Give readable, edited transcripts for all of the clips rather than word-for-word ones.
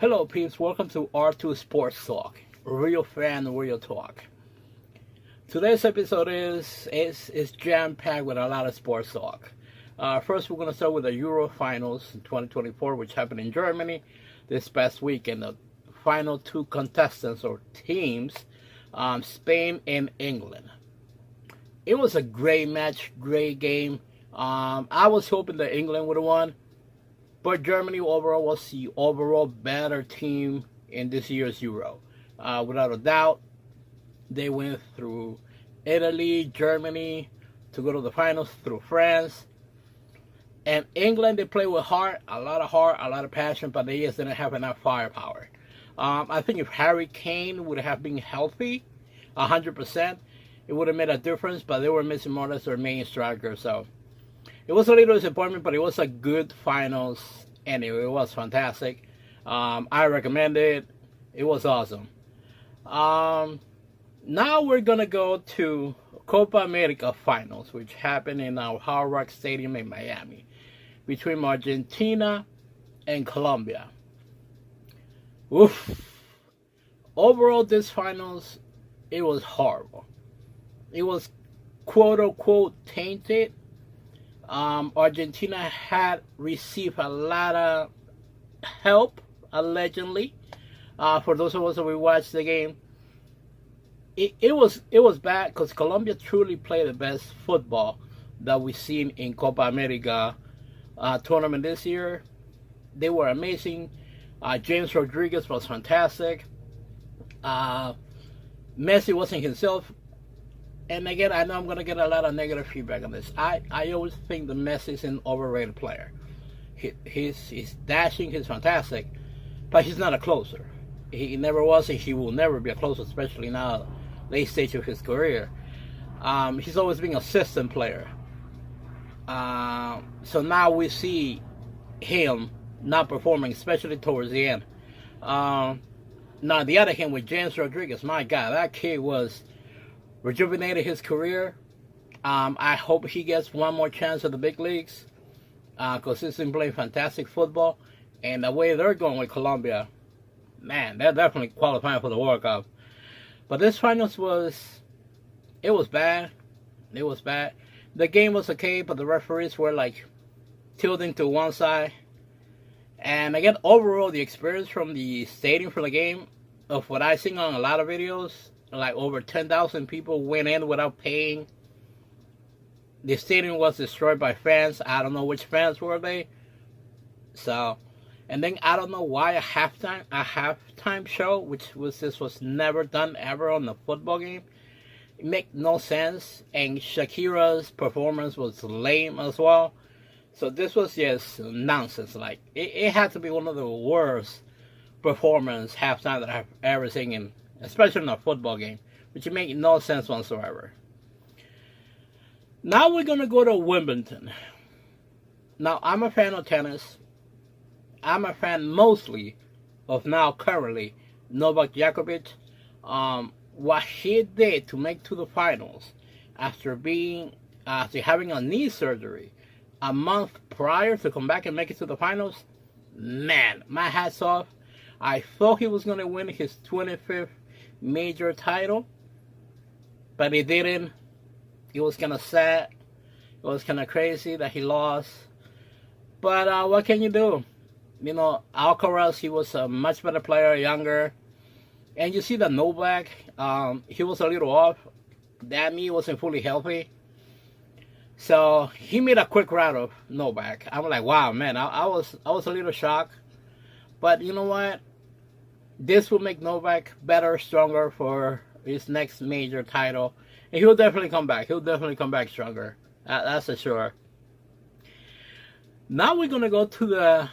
Hello, peeps. Welcome to R2 Sports Talk. Real fan, real talk. Today's episode is jam-packed with a lot of sports talk. First, we're going to start with the Euro Finals in 2024, which happened in Germany this past week. And the final two contestants or teams, Spain and England. It was a great match, great game. I was hoping that England would have won. But Germany overall was the overall better team in this year's Euro. Without a doubt, they went through Italy, Germany to go to the finals, through France. And England, they played with heart, a lot of passion, but they just didn't have enough firepower. I think if Harry Kane would have been healthy, 100%, it would have made a difference, but they were missing more or less their main striker, so it was a little disappointment, but it was a good finals, and it was fantastic. I recommend it. It was awesome. Now we're going to go to Copa America finals, which happened in our Hard Rock Stadium in Miami, between Argentina and Colombia. Oof. Overall, this finals, it was horrible. It was quote-unquote tainted. Argentina had received a lot of help, allegedly. For those of us that we watched the game, it was bad because Colombia truly played the best football that we've seen in Copa America tournament this year. They were amazing. James Rodriguez was fantastic. Messi wasn't himself. And again, I know I'm going to get a lot of negative feedback on this. I always think the Messi is an overrated player. He's dashing, he's fantastic, but he's not a closer. He never was, and he will never be a closer, especially now, late stage of his career. He's always been a system player. So now we see him not performing, especially towards the end. Now, on the other hand, with James Rodriguez, my God, that kid was rejuvenated his career. I hope he gets one more chance at the big leagues because he's been playing fantastic football. And the way they're going with Colombia, man, they're definitely qualifying for the World Cup. But this finals was bad. It was bad. The game was okay, but the referees were like tilting to one side. And again, overall, the experience from the stadium for the game, of what I've seen on a lot of videos, like over 10,000 people went in without paying. The stadium was destroyed by fans. I don't know which fans were they. So, and then I don't know why a halftime show, which was never done ever on a football game. It made no sense. And Shakira's performance was lame as well. So this was just nonsense. Like it had to be one of the worst performance halftime that I've ever seen in, especially in a football game, which make no sense whatsoever. Now we're going to go to Wimbledon. Now, I'm a fan of tennis. I'm a fan mostly of now currently Novak Djokovic. What he did to make to the finals after having a knee surgery a month prior to come back and make it to the finals, man, my hat's off. I thought he was going to win his 25th major title, but he didn't. It was kind of sad. It was kind of crazy that he lost. But what can you do? You know, Alcaraz, he was a much better player, younger. And you see that Novak, he was a little off. That knee wasn't fully healthy. So he made a quick rout of Novak. I'm like, wow, man, I was a little shocked. But you know what? This will make Novak better, stronger for his next major title. And he'll definitely come back. He'll definitely come back stronger. That's for sure. Now we're going to go to the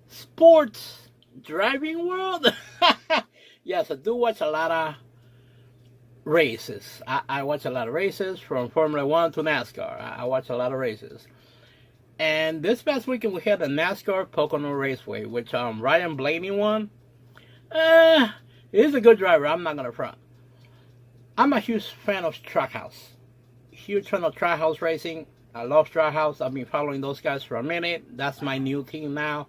sports driving world. Yes, I do watch a lot of races. I watch a lot of races from Formula 1 to NASCAR. I watch a lot of races. And this past weekend we had the NASCAR Pocono Raceway, which Ryan Blaney won. He's a good driver. I'm not going to front. I'm a huge fan of Trackhouse. Huge fan of Trackhouse racing. I love Trackhouse. I've been following those guys for a minute. That's my new team now.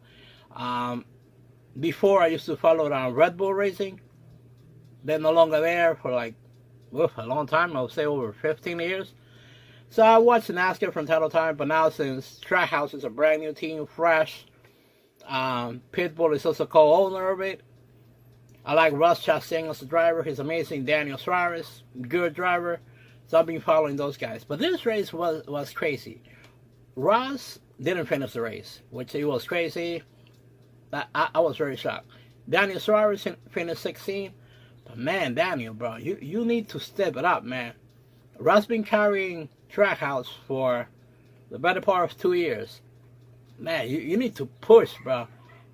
Before I used to follow on Red Bull racing. They're no longer there for like a long time. I would say over 15 years. So I watched NASCAR from time to time, but now since Trackhouse is a brand new team, fresh, Pitbull is also co-owner of it. I like Russ Chastain as a driver. He's amazing. Daniel Suarez, good driver. So I've been following those guys. But this race was crazy. Russ didn't finish the race, which it was crazy. I was very shocked. Daniel Suarez finished 16. But man, Daniel, bro, you need to step it up, man. Russ been carrying Trackhouse for the better part of 2 years. Man, you need to push, bro.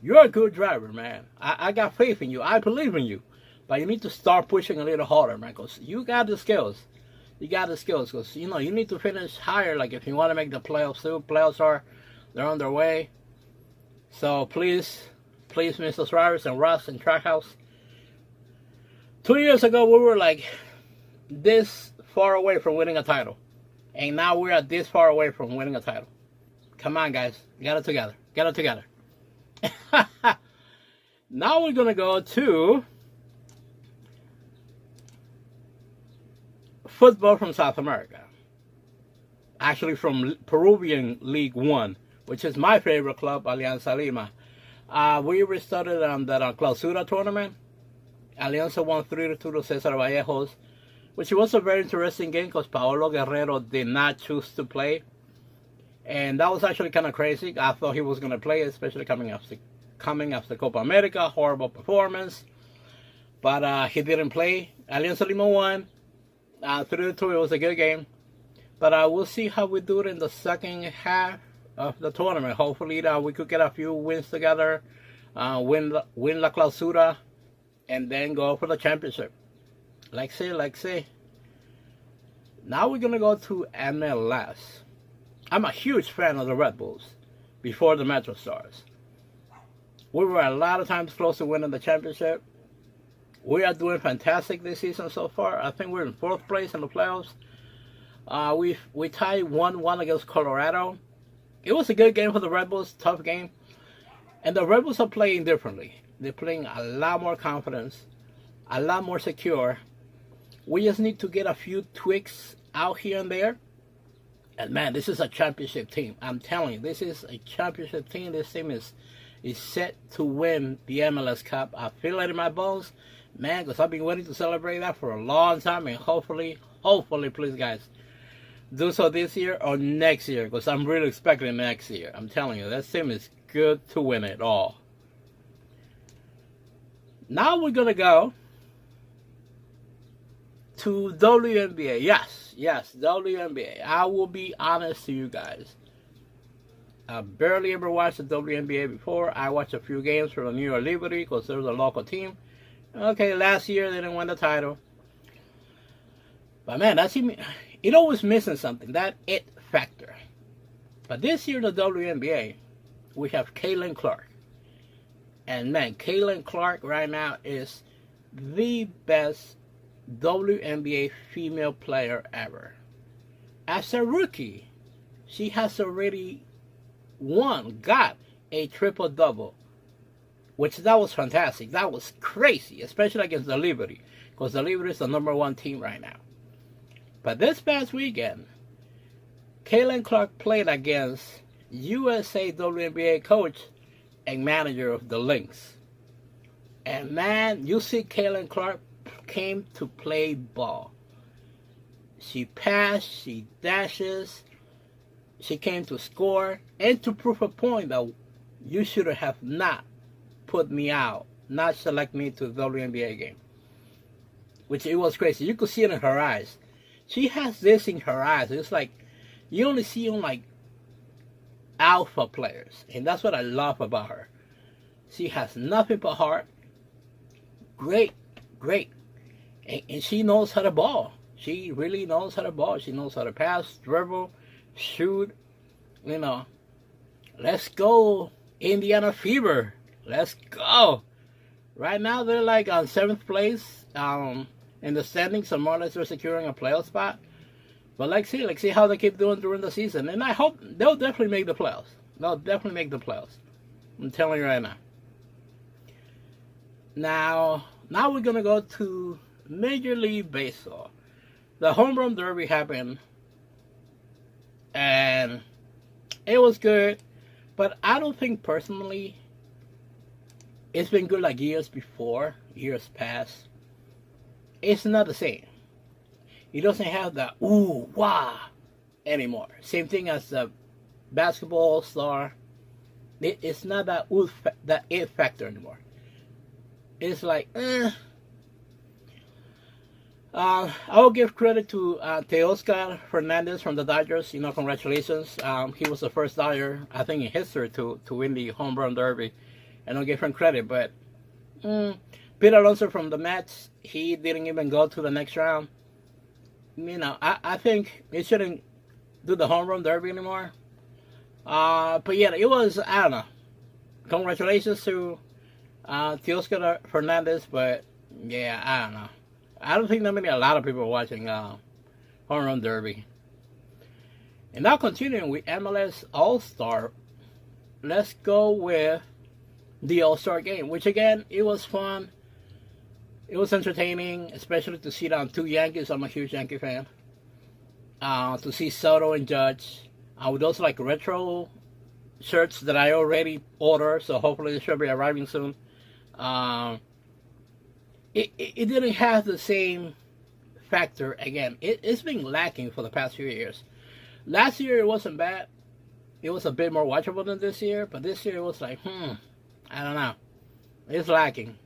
You're a good driver, man. I got faith in you. I believe in you. But you need to start pushing a little harder, man, because you got the skills. You got the skills, because, you know, you need to finish higher, like, if you want to make the playoffs too. Playoffs they're on their way. So, please, Mr. Suarez and Russ and Trackhouse. 2 years ago, we were, like, this far away from winning a title. And now we're at this far away from winning a title. Come on, guys. Get it together. Get it together. Now we're going to go to football from South America. Actually from Peruvian League One, which is my favorite club, Alianza Lima. We restarted on that Clausura tournament. Alianza won 3-2 to Cesar Vallejos, which was a very interesting game because Paolo Guerrero did not choose to play. And that was actually kind of crazy. I thought he was going to play, especially coming after Copa America. Horrible performance. But he didn't play. Alianza Lima won. 3-2, it was a good game. But we'll see how we do it in the second half of the tournament. Hopefully we could get a few wins together. Win La Clausura. And then go for the championship. Like say. Now we're going to go to MLS. I'm a huge fan of the Red Bulls before the Metro Stars. We were a lot of times close to winning the championship. We are doing fantastic this season so far. I think we're in 4th place in the playoffs. We tied 1-1 against Colorado. It was a good game for the Red Bulls, tough game. And the Red Bulls are playing differently. They're playing a lot more confidence, a lot more secure. We just need to get a few tweaks out here and there. And man, this is a championship team. I'm telling you, this is a championship team. This team is set to win the MLS Cup. I feel it in my bones, man, because I've been waiting to celebrate that for a long time. And hopefully, please, guys, do so this year or next year, because I'm really expecting next year. I'm telling you, that team is good to win it all. Now we're going to go to WNBA. Yes, WNBA. I will be honest to you guys. I barely ever watched the WNBA before. I watched a few games for the New York Liberty because they're the local team. Okay, last year they didn't win the title. But man, it always missing something. That it factor. But this year in the WNBA, we have Caitlin Clark. And man, Caitlin Clark right now is the best WNBA female player ever. As a rookie, she has already got a triple-double, which that was fantastic. That was crazy, especially against the Liberty, because the Liberty is the #1 team right now. But this past weekend, Caitlin Clark played against USA WNBA coach and manager of the Lynx. And man, you see Caitlin Clark came to play ball. She passed, she dashes, she came to score, and to prove a point that you should have not put me out, not select me to the WNBA game. Which it was crazy. You could see it in her eyes. She has this in her eyes. It's like, you only see on like alpha players. And that's what I love about her. She has nothing but heart. Great. And she knows how to ball. She really knows how to ball. She knows how to pass, dribble, shoot. You know, let's go, Indiana Fever. Let's go. Right now, they're like on 7th place in the standings. So more or less they're securing a playoff spot. But let's see how they keep doing during the season. And I hope they'll definitely make the playoffs. I'm telling you right now. Now we're gonna go to Major League Baseball. The home run derby happened, and it was good, but I don't think personally it's been good like years before, years past. It's not the same. It doesn't have that ooh wah anymore. Same thing as the basketball All-Star. It's not that ooh, that it factor anymore. It's like, I'll give credit to Teoscar Fernandez from the Dodgers. You know, congratulations. He was the first Dodger, I think, in history to win the home run derby, and I'll give him credit. But Pete Alonso from the Mets, he didn't even go to the next round. You know, I think he shouldn't do the home run derby anymore. But yeah, it was, I don't know. Congratulations to Teoscar Fernandez, but yeah, I don't know. I don't think a lot of people are watching home run derby. And now continuing with MLS All-Star, let's go with the All-Star game, which again, it was fun. It was entertaining, especially to see down two Yankees. I'm a huge Yankee fan. To see Soto and Judge. With those like retro shirts that I already ordered, so hopefully they should be arriving soon. It didn't have the same factor again. It's been lacking for the past few years. Last year it wasn't bad. It was a bit more watchable than this year, but this year it was like, I don't know. It's lacking.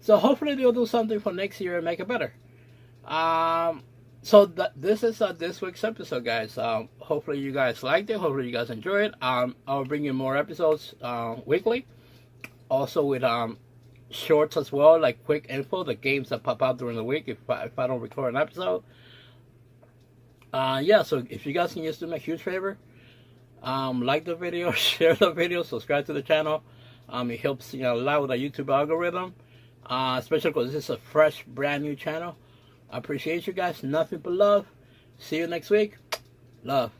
So hopefully they'll do something for next year and make it better. So this is this week's episode, guys. Hopefully you guys liked it. Hopefully you guys enjoyed it. I'll bring you more episodes weekly. Also with shorts as well, like quick info, the games that pop out during the week if I don't record an episode. Yeah, so if you guys can just do me a huge favor, like the video, share the video, subscribe to the channel. It helps a lot with the YouTube algorithm, especially because this is a fresh, brand new channel. I appreciate you guys. Nothing but love. See you next week. Love.